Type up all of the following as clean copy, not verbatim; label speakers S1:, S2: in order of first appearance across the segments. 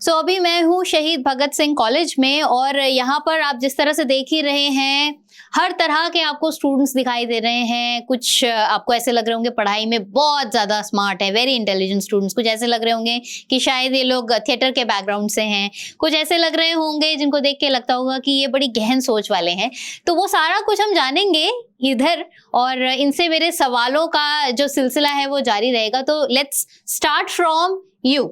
S1: सो अभी मैं हूँ शहीद भगत सिंह कॉलेज में और यहाँ पर आप जिस तरह से देख ही रहे हैं हर तरह के आपको स्टूडेंट्स दिखाई दे रहे हैं। कुछ आपको ऐसे लग रहे होंगे पढ़ाई में बहुत ज़्यादा स्मार्ट है, वेरी इंटेलिजेंट स्टूडेंट्स। कुछ ऐसे लग रहे होंगे कि शायद ये लोग थिएटर के बैकग्राउंड से हैं। कुछ ऐसे लग रहे होंगे जिनको देख के लगता होगा कि ये बड़ी गहन सोच वाले हैं। तो वो सारा कुछ हम जानेंगे इधर और इनसे मेरे सवालों का जो सिलसिला है वो जारी रहेगा। तो let's start from you.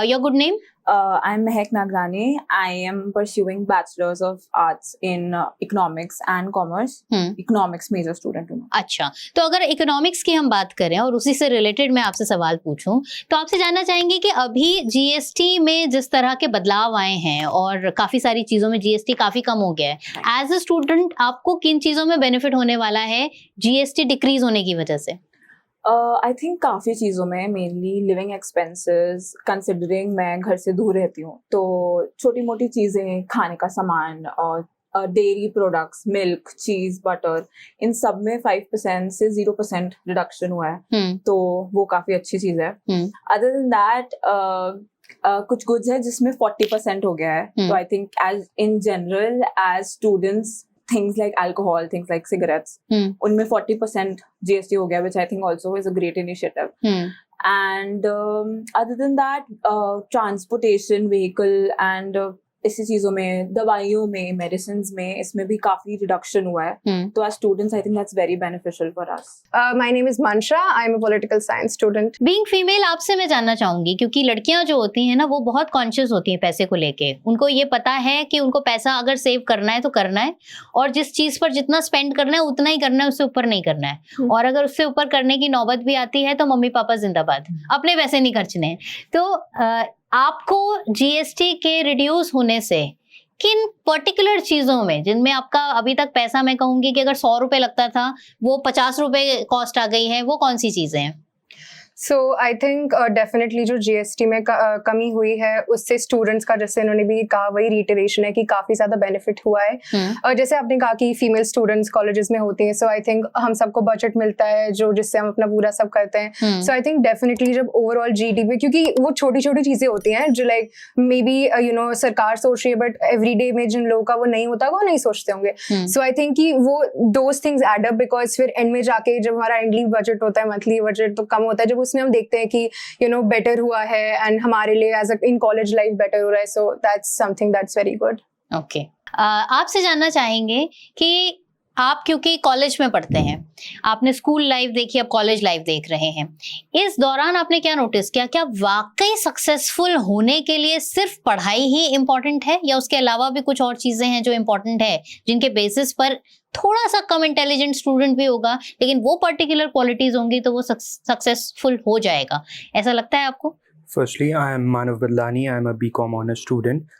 S1: Your good name?
S2: I'm Mehak Nagrani. I am pursuing Bachelor's of Arts in Economics and Commerce. Economics major student हूँ।
S1: अच्छा, तो अगर इकोनॉमिक्स की हम बात करें और उसी से रिलेटेड मैं आपसे सवाल पूछूं तो आपसे जानना चाहेंगे कि अभी जीएसटी में जिस तरह के बदलाव आए हैं और काफी सारी चीजों में जीएसटी काफी कम हो गया है, एज अ स्टूडेंट आपको किन चीजों में बेनिफिट होने वाला है जीएसटी डिक्रीज होने की वजह से?
S2: आई थिंक काफ़ी चीज़ों में मेनली लिविंग एक्सपेंसेस कंसिडरिंग मैं घर से दूर रहती हूँ, तो छोटी मोटी चीज़ें, खाने का सामान और डेयरी प्रोडक्ट्स, मिल्क, चीज़, बटर, इन सब में 5% से 0% रिडक्शन हुआ है। तो वो काफ़ी अच्छी चीज़ है। अदर देन दैट कुछ गुड्स है जिसमें 40% हो गया है। तो I think as in general as students things like alcohol, things like cigarettes, उनमें 40% GST हो गया, which I think also is a great initiative. And other than that, transportation, vehicle and इसी चीजों में, दवाइयों में, मेडिसिन में, इसमें भी काफी रिडक्शन हुआ है। तो as students, I think that's very beneficial for us.
S3: My name is Mansha. I'm a political science student.
S1: Being female, आपसे मैं जानना चाहूंगी क्योंकि लड़कियां जो होती हैं ना वो बहुत कॉन्शियस होती हैं पैसे को लेके। उनको ये पता है कि उनको पैसा अगर सेव करना है तो करना है और जिस चीज पर जितना स्पेंड करना है उतना ही करना है, उससे ऊपर नहीं करना है। और अगर उससे ऊपर करने की नौबत भी आती है तो मम्मी पापा जिंदाबाद, अपने पैसे नहीं खर्चने हैं। तो आपको जीएसटी के रिड्यूस होने से किन पर्टिकुलर चीजों में, जिनमें आपका अभी तक पैसा, मैं कहूंगी कि अगर 100 रुपए लगता था वो 50 रुपए कॉस्ट आ गई है, वो कौन सी चीजें हैं?
S3: सो आई थिंक डेफिनेटली जो जीएसटी में कमी हुई है उससे स्टूडेंट्स का, जैसे इन्होंने भी कहा, वही रिटरेशन है कि काफी ज्यादा बेनिफिट हुआ है। और जैसे आपने कहा कि फीमेल स्टूडेंट्स कॉलेजेस में होती हैं, सो आई थिंक हम सबको बजट मिलता है जो जिससे हम अपना पूरा सब करते हैं। सो आई थिंक डेफिनेटली जब ओवरऑल जीडीपी, क्योंकि वो छोटी छोटी चीजें होती हैं जो लाइक मे बी सरकार सोच रही है बट एवरीडे में जिन लोगों का वो नहीं होता वो नहीं सोचते होंगे। सो आई थिंक कि वो those things add up, because फिर एंड में जाके जब हमारा एंडली बजट होता है, मंथली बजट तो कम होता है, जब उसमें हम देखते हैं कि बेटर हुआ है एंड हमारे लिए as in college life better हो रहा है, so that's something that's very good.
S1: Okay, आपसे जानना चाहेंगे कि आप क्योंकि कॉलेज में पढ़ते हैं, आपने स्कूल लाइफ देखी, अब कॉलेज लाइफ देख रहे हैं, इस दौरान आपने क्या नोटिस किया? क्या वाकई सक्सेसफुल होने के लिए सिर्फ पढ़ाई ही इम्पोर्टेंट है या उसके अलावा भी कुछ और चीजें हैं जो इम्पोर्टेंट है, जिनके बेसिस पर थोड़ा सा कम इंटेलिजेंट स्टूडेंट भी होगा लेकिन वो पर्टिकुलर क्वालिटीज होंगी तो वो सक्सेसफुल हो जाएगा? ऐसा लगता है आपको?
S4: Firstly, I am Manav Badlani. I am a BCom honors student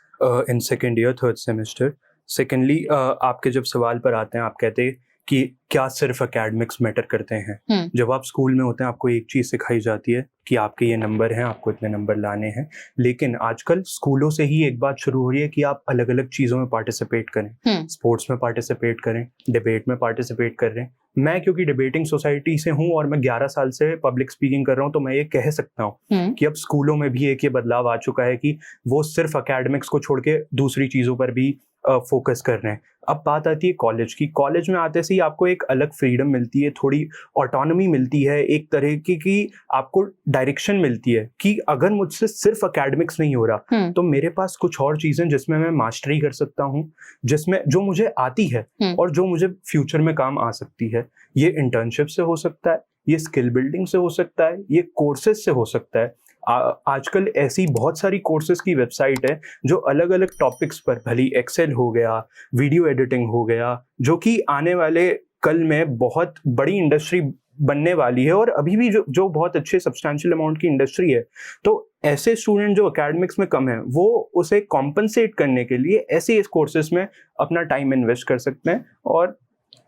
S4: in second year, third semester. Secondly, आपके जब सवाल पर आते हैं, आप कहते हैं कि क्या सिर्फ एकेडमिक्स मैटर करते हैं। जब आप स्कूल में होते हैं आपको एक चीज़ सिखाई जाती है कि आपके ये नंबर हैं, आपको इतने नंबर लाने हैं। लेकिन आजकल स्कूलों से ही एक बात शुरू हो रही है कि आप अलग अलग चीज़ों में पार्टिसिपेट करें, स्पोर्ट्स में पार्टिसिपेट करें, डिबेट में पार्टिसिपेट कर रहे हैं। मैं क्योंकि डिबेटिंग सोसाइटी से हूँ और मैं 11 साल से पब्लिक स्पीकिंग कर रहा हूँ, तो मैं ये कह सकता हूँ कि अब स्कूलों में भी एक ये बदलाव आ चुका है कि वो सिर्फ एकेडमिक्स को छोड़ के दूसरी चीज़ों पर भी फोकस कर रहे हैं। अब बात आती है कॉलेज की। कॉलेज में आते से ही आपको एक अलग फ्रीडम मिलती है, थोड़ी ऑटोनॉमी मिलती है, एक तरह की आपको डायरेक्शन मिलती है कि अगर मुझसे सिर्फ एकेडमिक्स नहीं हो रहा तो मेरे पास कुछ और चीजें जिसमें मैं मास्टरी कर सकता हूँ, जिसमें जो मुझे आती है और जो मुझे फ्यूचर में काम आ सकती है। ये इंटर्नशिप से हो सकता है, ये स्किल बिल्डिंग से हो सकता है, ये कोर्सेज से हो सकता है। आजकल ऐसी बहुत सारी कोर्सेज की वेबसाइट है जो अलग अलग टॉपिक्स पर, भली एक्सेल हो गया, वीडियो एडिटिंग हो गया, जो कि आने वाले कल में बहुत बड़ी इंडस्ट्री बनने वाली है और अभी भी जो बहुत अच्छे सब्सटैंशियल अमाउंट की इंडस्ट्री है। तो ऐसे स्टूडेंट जो एकेडमिक्स में कम है वो उसे कॉम्पनसेट करने के लिए ऐसे कोर्सेज में अपना टाइम इन्वेस्ट कर सकते हैं और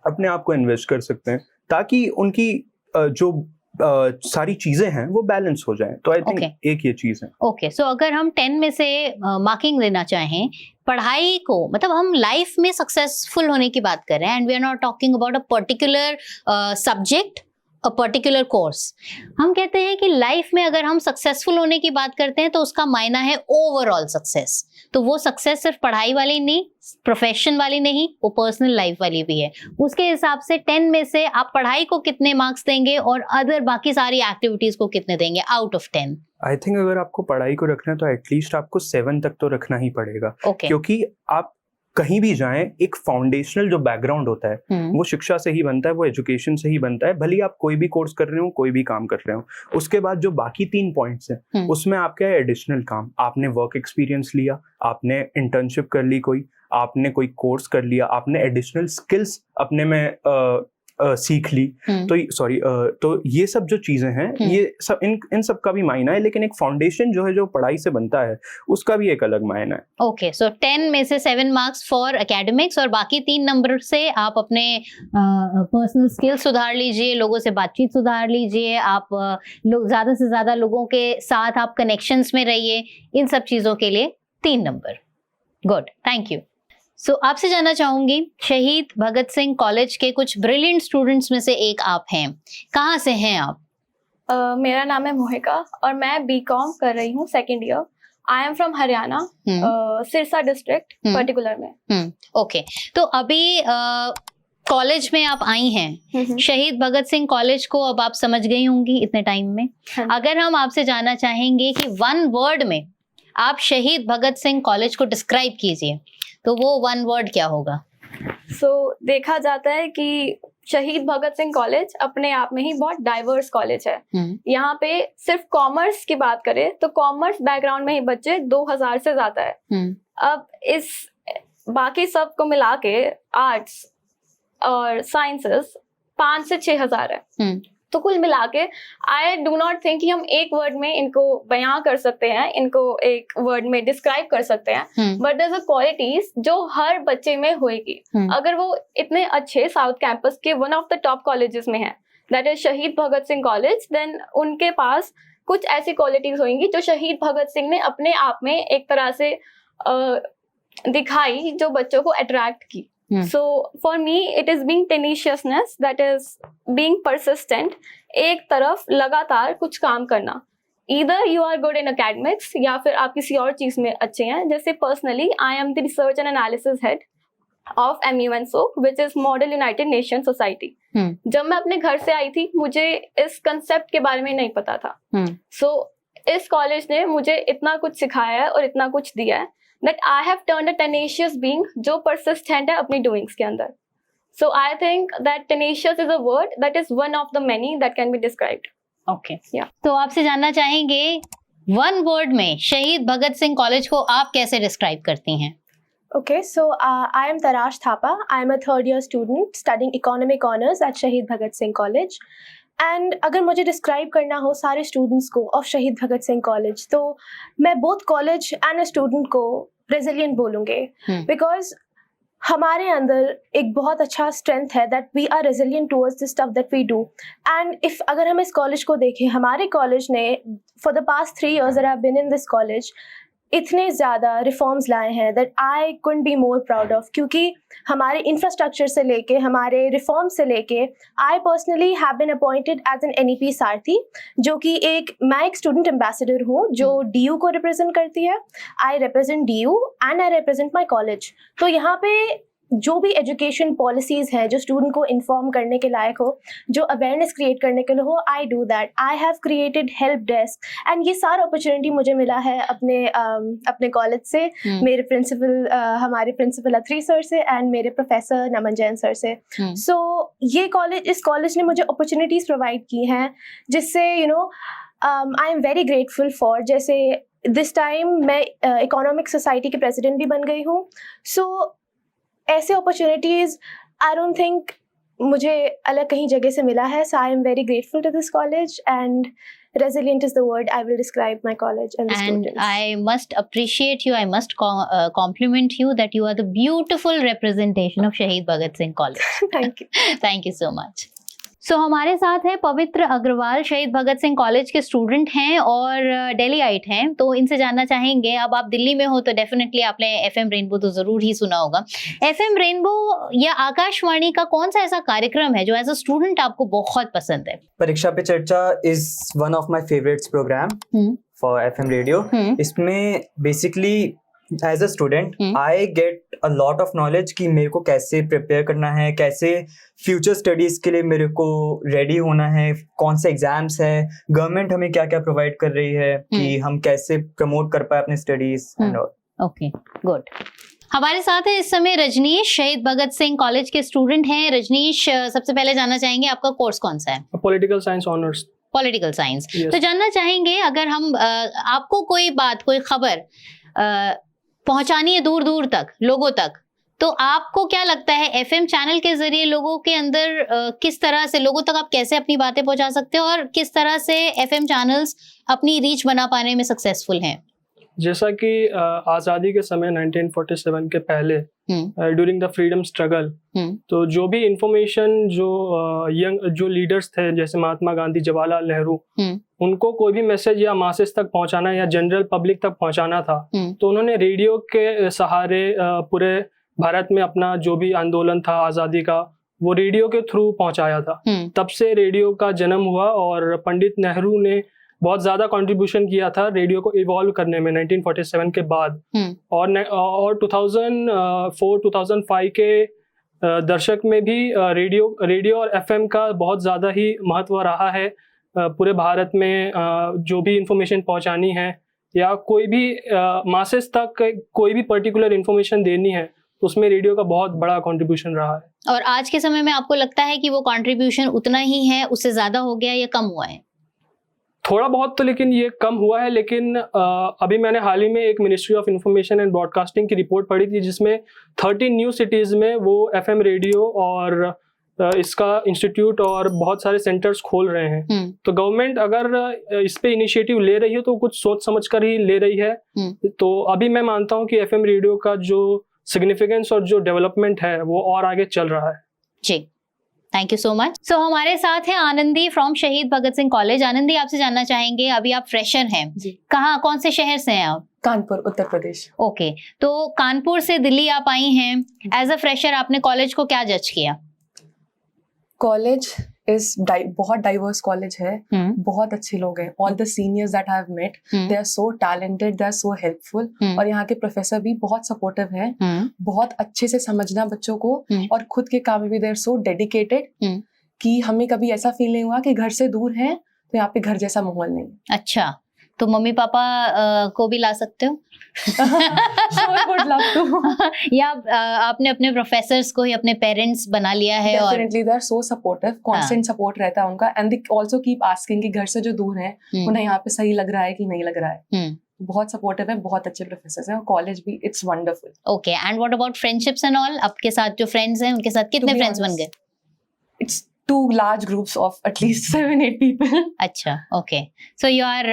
S4: अपने आप को इन्वेस्ट कर सकते हैं ताकि उनकी जो सारी चीजें हैं वो बैलेंस हो जाए। तो आई थिंक एक ये चीज है।
S1: ओके, सो अगर हम 10 में से मार्किंग देना चाहें पढ़ाई को, मतलब हम लाइफ में सक्सेसफुल होने की बात कर रहे हैं and we are not talking about a particular subject a particular course. हम कहते हैं कि लाइफ में अगर हम सक्सेसफुल होने की बात करते हैं तो उसका मायना है ओवरऑल सक्सेस। तो वो सक्सेस सिर्फ पढ़ाई वाली नहीं, प्रोफेशन वाली नहीं, वो पर्सनल लाइफ वाली भी है। उसके हिसाब से 10 में से आप पढ़ाई को कितने मार्क्स देंगे और अदर बाकी सारी एक्टिविटीज को कितने देंगे आउट ऑफ 10?
S4: आई थिंक अगर आपको पढ़ाई को रखना है तो एटलीस्ट आपको 7 तक तो रखना ही पड़ेगा।
S1: ओके।
S4: क्योंकि आप कहीं भी जाएं, एक फाउंडेशनल जो बैकग्राउंड होता है वो शिक्षा से ही बनता है, वो एजुकेशन से ही बनता है। भले ही आप कोई भी कोर्स कर रहे हो, कोई भी काम कर रहे हो, उसके बाद जो बाकी 3 पॉइंट्स हैं उसमें आपका है एडिशनल काम। आपने वर्क एक्सपीरियंस लिया, आपने इंटर्नशिप कर ली, आपने कोई कोर्स कर लिया, आपने एडिशनल स्किल्स अपने में सीख ली। तो ये सब जो चीजें हैं, ये सब इन सब का भी मायना है। लेकिन एक फाउंडेशन जो है, जो पढ़ाई से बनता है, उसका भी एक अलग मायना है।
S1: ओके, सो 10 में से 7 मार्क्स फॉर एकेडमिक्स और बाकी 3 नंबर से आप अपने पर्सनल स्किल्स सुधार लीजिए, लोगों से बातचीत सुधार लीजिए, आप ज्यादा से ज्यादा लोगों के साथ आप कनेक्शंस में रहिए। इन सब चीजों के लिए 3 number. Good, thank you. So आपसे जानना चाहूंगी, शहीद भगत सिंह कॉलेज के कुछ ब्रिलियंट स्टूडेंट्स में से एक आप हैं। कहाँ से हैं आप?
S5: मेरा नाम है मोहिका और मैं बीकॉम कर रही हूँ 2nd year. I am from Haryana, Sirsa district particular में।
S1: ओके, तो अभी कॉलेज में आप आई हैं, शहीद भगत सिंह कॉलेज को अब आप समझ गई होंगी इतने टाइम में। अगर हम आपसे जानना चाहेंगे कि 1 वर्ड में आप शहीद भगत सिंह कॉलेज को डिस्क्राइब कीजिए, तो वो 1 वर्ड क्या होगा?
S5: देखा जाता है कि शहीद भगत सिंह कॉलेज अपने आप में ही बहुत डाइवर्स कॉलेज है। यहाँ पे सिर्फ कॉमर्स की बात करें तो कॉमर्स बैकग्राउंड में ही बच्चे 2000 से ज्यादा है। अब इस बाकी सब को मिला के आर्ट्स और साइंसेस 5 से 6000 है। तो कुल मिला के आई डू नॉट थिंक कि हम एक वर्ड में इनको बयां कर सकते हैं, इनको एक वर्ड में डिस्क्राइब कर सकते हैं। But there is a qualities जो हर बच्चे में होएगी। अगर वो इतने अच्छे साउथ कैंपस के one of the top colleges में है, दैट इज शहीद भगत सिंह कॉलेज, देन उनके पास कुछ ऐसी क्वालिटीज होंगी जो शहीद भगत सिंह ने अपने आप में एक तरह से दिखाई, जो बच्चों को अट्रैक्ट की। So for me it is being tenaciousness, that is being persistent, एक तरफ लगातार कुछ काम करना। Either you are good in academics या फिर आप किसी और चीज में अच्छे हैं। जैसे personally I am the research and analysis head of MUNSO, which is Model United Nations Society। जब मैं अपने घर से आई थी मुझे इस कंसेप्ट के बारे में नहीं पता था। So इस कॉलेज ने मुझे इतना कुछ सिखाया है और इतना कुछ दिया है that I have turned a tenacious being जो persistent है अपनी doings के अंदर। So I think that tenacious is a word that is one of the many that can be described।
S1: Okay,
S5: yeah।
S1: तो आपसे जानना चाहेंगे 1 वर्ड में शहीद भगत सिंह कॉलेज को आप कैसे डिस्क्राइब करती हैं?
S6: Okay, so I am Tarash Thapa. I am a 3rd year student studying economic honors at Shahid Bhagat Singh College। And अगर मुझे डिस्क्राइब करना हो सारे स्टूडेंट्स को ऑफ शहीद भगत सिंह कॉलेज, तो मैं बोथ कॉलेज एंड स्टूडेंट को रेजिलिएंट बोलूँगी। बिकॉज हमारे अंदर एक बहुत अच्छा स्ट्रेंथ है that we are resilient towards the stuff that we do. And if अगर हम इस कॉलेज को देखें, हमारे कॉलेज ने for the past 3 years that I have been in this college इतने ज़्यादा रिफॉर्म्स लाए हैं that I couldn't be more proud of. क्योंकि हमारे इंफ्रास्ट्रक्चर से लेके हमारे रिफॉर्म से लेके I personally have been appointed as an NEP Sarathi, जो कि मैं एक स्टूडेंट एम्बेसडर हूँ जो DU को रिप्रेजेंट करती है। I represent DU and I represent my college. तो यहाँ पे जो भी एजुकेशन पॉलिसीज़ हैं जो स्टूडेंट को इन्फॉर्म करने के लायक हो, जो अवेयरनेस क्रिएट करने के लिए हो, I do that. I have created help desk and ये सारा अपॉर्चुनिटी मुझे मिला है अपने कॉलेज से, मेरे प्रिंसिपल हमारे प्रिंसिपल अथरी सर से एंड मेरे प्रोफेसर नमन जैन सर से। सो इस कॉलेज ने मुझे अपॉर्चुनिटीज़ प्रोवाइड की हैं जिससे आई एम वेरी ग्रेटफुल फॉर। जैसे दिस टाइम मैं इकोनॉमिक सोसाइटी के प्रेसिडेंट भी बन गई हूँ। सो ऐसे अपॉर्चुनिटीज़ आई डोंट थिंक मुझे अलग कहीं जगह से मिला है। So I am very grateful to this college and resilient is the word I will describe my college and the students.
S1: And I must appreciate you, I must compliment you that you are the beautiful representation of Shahid Bhagat Singh College.
S6: Thank you.
S1: Thank you so much. सो हमारे साथ है पवित्र अग्रवाल, शहीद Bhagat Singh college के student हैं और दिल्लीite हैं। तो इनसे जानना चाहेंगे, अब आप दिल्ली में हो तो डेफिनेटली आपने FM रेनबो तो जरूर ही सुना होगा। FM रेनबो या आकाशवाणी का कौन सा ऐसा कार्यक्रम है जो एज अ स्टूडेंट आपको बहुत पसंद है?
S7: Pariksha Pe Charcha is one of my favourites program for FM radio. इसमें basically as a student I get a lot of knowledge कि मेरे को कैसे प्रिपेयर करना है, कैसे फ्यूचर स्टडीज के लिए मेरे को रेडी होना है, कौन से एग्जाम्स है, गवर्नमेंट हमें क्या क्या प्रोवाइड कर रही है कि हम कैसे प्रमोट कर पाए अपने studies and all.
S1: Okay, good. हमारे साथ है इस समय रजनीश, शहीद भगत सिंह कॉलेज के स्टूडेंट हैं। रजनीश, सबसे पहले जानना चाहेंगे आपका कोर्स कौन सा है?
S8: Political science honours.
S1: Political science.
S8: Yes.
S1: तो जानना चाहेंगे, अगर हम आपको कोई बात, कोई खबर पहुंचानी है दूर दूर तक, लोगों तक, तो आपको क्या लगता है FM चैनल के जरिए लोगों के अंदर किस तरह से लोगों तक आप कैसे अपनी बातें पहुंचा सकते हो और किस तरह से FM चैनल्स अपनी रीच बना पाने में सक्सेसफुल हैं?
S8: जैसा कि आज़ादी के समय 1947 के पहले ड्यूरिंग द फ्रीडम स्ट्रगल, तो जो भी इंफॉर्मेशन जो लीडर्स थे जैसे महात्मा गांधी, जवाहरलाल नेहरू, उनको कोई भी मैसेज या मासेस तक पहुंचाना या जनरल पब्लिक तक पहुंचाना था, तो उन्होंने रेडियो के सहारे पूरे भारत में अपना जो भी आंदोलन था आज़ादी का, वो रेडियो के थ्रू पहुंचाया था। तब से रेडियो का जन्म हुआ और पंडित नेहरू ने बहुत ज्यादा कंट्रीब्यूशन किया था रेडियो को इवॉल्व करने में 1947 के बाद। और 2004-2005 के दशक में भी रेडियो और FM का बहुत ज़्यादा ही महत्व रहा है पूरे भारत में। जो भी इंफॉर्मेशन पहुंचानी है या कोई भी मासेस तक कोई भी पर्टिकुलर इंफॉर्मेशन देनी है, तो उसमें रेडियो का बहुत बड़ा कंट्रीब्यूशन रहा है।
S1: और आज के समय में आपको लगता है कि वो कंट्रीब्यूशन उतना ही है, उससे ज़्यादा हो गया या कम हुआ है?
S8: थोड़ा बहुत तो लेकिन ये कम हुआ है। लेकिन अभी मैंने हाल ही में एक ministry of information and broadcasting की रिपोर्ट पढ़ी थी जिसमें 13 न्यू सिटीज़ में वो FM रेडियो और इसका इंस्टीट्यूट और बहुत सारे सेंटर्स खोल रहे हैं। तो गवर्नमेंट अगर इस पे इनिशिएटिव ले रही है तो कुछ सोच समझ कर ही ले रही है। तो अभी मैं मानता हूँ कि FM रेडियो का जो सिग्निफिकेंस और जो डेवलपमेंट है वो और आगे चल रहा है।
S1: जी, थैंक यू सो मच। सो हमारे साथ है आनंदी फ्रॉम शहीद भगत सिंह कॉलेज। आनंदी, आपसे जानना चाहेंगे, अभी आप फ्रेशर हैं, कहाँ, कौन से शहर से हैं आप?
S9: कानपुर, उत्तर प्रदेश।
S1: ओके, तो कानपुर से दिल्ली आप आई हैं, एज अ फ्रेशर आपने कॉलेज को क्या जज किया?
S9: कॉलेज इज बहुत डाइवर्स कॉलेज है, बहुत अच्छे लोग हैं। All the seniors that I have met, they are so talented, they are so helpful. और यहाँ के प्रोफेसर भी बहुत सपोर्टिव हैं, बहुत अच्छे से समझना बच्चों को, और खुद के काम में भी दे आर सो डेडिकेटेड कि हमें कभी ऐसा फील नहीं हुआ कि घर से दूर हैं तो यहाँ पे घर जैसा माहौल नहीं।
S1: अच्छा, तो मम्मी पापा को भी ला सकते हो?
S9: Sure, would love to.
S1: या आपने अपने प्रोफेसर्स को ही अपने पेरेंट्स बना लिया है?
S9: Definitely, they are so supportive, constant support रहता है उनका, and they also keep asking कि घर से जो दूर हैं उन्हें यहाँ पे सही लग रहा है कि नहीं लग रहा है। बहुत सपोर्टिव है, बहुत अच्छे प्रोफेसर्स हैं, और कॉलेज भी it's wonderful.
S1: Okay, and what about friendships and all? आपके साथ जो फ्रेंड्स हैं उनके साथ कितने फ्रेंड्स बन गए?
S9: It's 2 large groups of at least 7-8 people.
S1: अच्छा, okay. So you are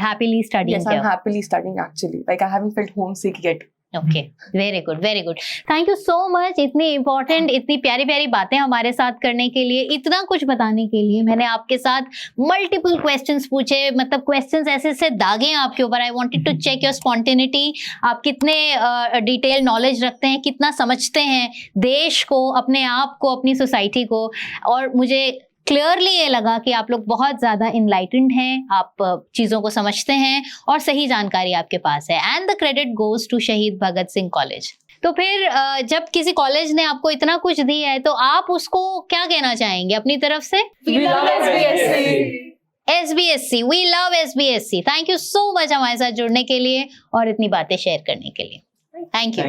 S1: happily studying
S9: Yes,
S1: here?
S9: I'm happily studying actually. Like I haven't felt homesick yet.
S1: Okay, very good, very good. Thank you so much इतनी important, इतनी प्यारी प्यारी बातें हमारे साथ करने के लिए, इतना कुछ बताने के लिए। मैंने आपके साथ मल्टीपल क्वेश्चंस पूछे, मतलब क्वेश्चंस ऐसे ऐसे दागे हैं आपके ऊपर। I wanted to check your spontaneity, आप कितने डिटेल नॉलेज रखते हैं, कितना समझते हैं देश को, अपने आप को, अपनी सोसाइटी को। और मुझे क्लियरली ये लगा कि आप लोग बहुत ज़्यादा इनलाइटेंड हैं, आप चीज़ों को समझते हैं और सही जानकारी आपके पास है। And the credit goes to शहीद भगत सिंह कॉलेज। तो फिर जब किसी कॉलेज ने आपको इतना कुछ दिया है तो आप उसको क्या कहना चाहेंगे अपनी तरफ से?
S2: We love SBSC.
S1: SBSC, we love SBSC। Thank you so much हमारे साथ जुड़ने के लिए और इतनी बातें शेयर करने के लिए। Thank you.